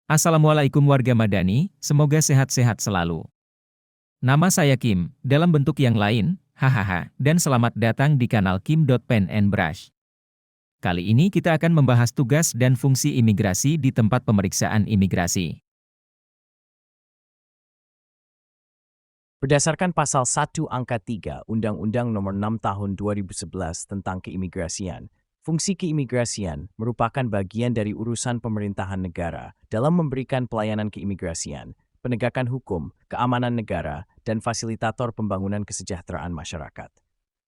Assalamualaikum warga Madani, semoga sehat-sehat selalu. Nama saya Kim, dalam bentuk yang lain, hahaha, dan selamat datang di kanal Kim.Pen and Brush. Kali ini kita akan membahas tugas dan fungsi imigrasi di tempat pemeriksaan imigrasi. Berdasarkan Pasal 1 Angka 3 Undang-Undang Nomor 6 Tahun 2011 tentang Keimigrasian, fungsi keimigrasian merupakan bagian dari urusan pemerintahan negara dalam memberikan pelayanan keimigrasian, penegakan hukum, keamanan negara, dan fasilitator pembangunan kesejahteraan masyarakat.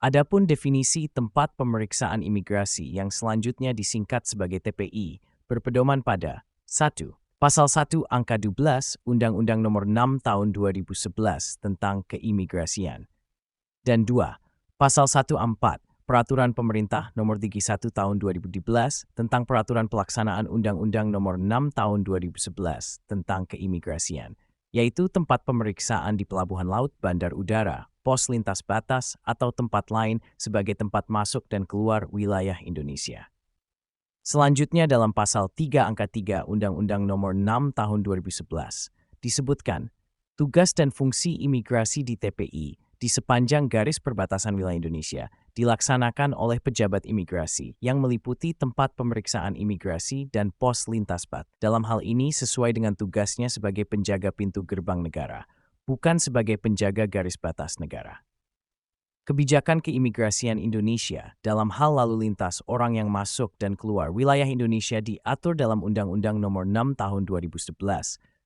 Adapun definisi tempat pemeriksaan imigrasi yang selanjutnya disingkat sebagai TPI berpedoman pada 1. Pasal 1 Angka 12 Undang-Undang Nomor 6 Tahun 2011 tentang Keimigrasian. Dan 2. Pasal 1-4 Peraturan Pemerintah Nomor 31 Tahun 2012 tentang Peraturan Pelaksanaan Undang-Undang Nomor 6 Tahun 2011 tentang Keimigrasian, yaitu tempat pemeriksaan di pelabuhan laut, bandar udara, pos lintas batas, atau tempat lain sebagai tempat masuk dan keluar wilayah Indonesia. Selanjutnya dalam Pasal 3 Angka 3 Undang-Undang Nomor 6 Tahun 2011 disebutkan, tugas dan fungsi imigrasi di TPI di sepanjang garis perbatasan wilayah Indonesia dilaksanakan oleh pejabat imigrasi yang meliputi tempat pemeriksaan imigrasi dan pos lintas batas. Dalam hal ini sesuai dengan tugasnya sebagai penjaga pintu gerbang negara, bukan sebagai penjaga garis batas negara. Kebijakan keimigrasian Indonesia dalam hal lalu lintas orang yang masuk dan keluar wilayah Indonesia diatur dalam Undang-Undang Nomor 6 Tahun 2011,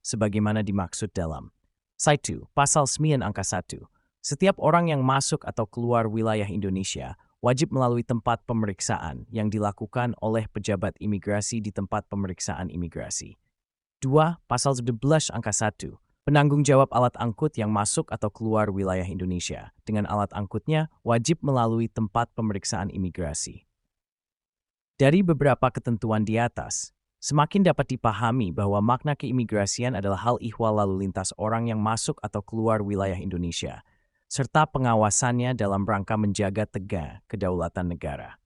sebagaimana dimaksud dalam 1. Pasal 9 Angka 1. Setiap orang yang masuk atau keluar wilayah Indonesia wajib melalui tempat pemeriksaan yang dilakukan oleh pejabat imigrasi di tempat pemeriksaan imigrasi. 2. Pasal 11 Angka 1. Penanggung jawab alat angkut yang masuk atau keluar wilayah Indonesia dengan alat angkutnya wajib melalui tempat pemeriksaan imigrasi. Dari beberapa ketentuan di atas, semakin dapat dipahami bahwa makna keimigrasian adalah hal ihwal lalu lintas orang yang masuk atau keluar wilayah Indonesia, serta pengawasannya dalam rangka menjaga tegak kedaulatan negara.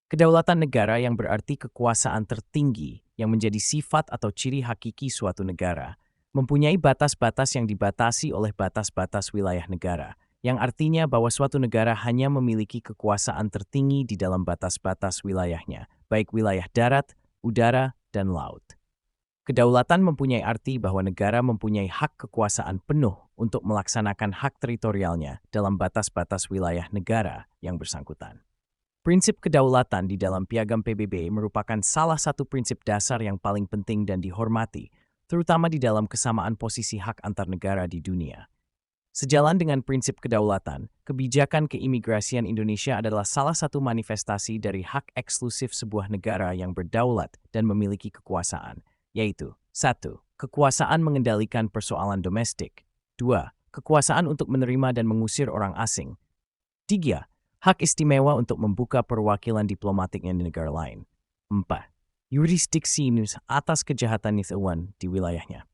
Kedaulatan negara yang berarti kekuasaan tertinggi yang menjadi sifat atau ciri hakiki suatu negara, mempunyai batas-batas yang dibatasi oleh batas-batas wilayah negara, yang artinya bahwa suatu negara hanya memiliki kekuasaan tertinggi di dalam batas-batas wilayahnya, baik wilayah darat, udara, dan laut. Kedaulatan mempunyai arti bahwa negara mempunyai hak kekuasaan penuh untuk melaksanakan hak teritorialnya dalam batas-batas wilayah negara yang bersangkutan. Prinsip kedaulatan di dalam Piagam PBB merupakan salah satu prinsip dasar yang paling penting dan dihormati, terutama di dalam kesamaan posisi hak antar negara di dunia. Sejalan dengan prinsip kedaulatan, kebijakan keimigrasian Indonesia adalah salah satu manifestasi dari hak eksklusif sebuah negara yang berdaulat dan memiliki kekuasaan, yaitu 1. Kekuasaan mengendalikan persoalan domestik. 2. Kekuasaan untuk menerima dan mengusir orang asing. 3. Hak istimewa untuk membuka perwakilan diplomatiknya di negara lain. 4. Yurisdiksi atas kejahatan Nithawan di wilayahnya.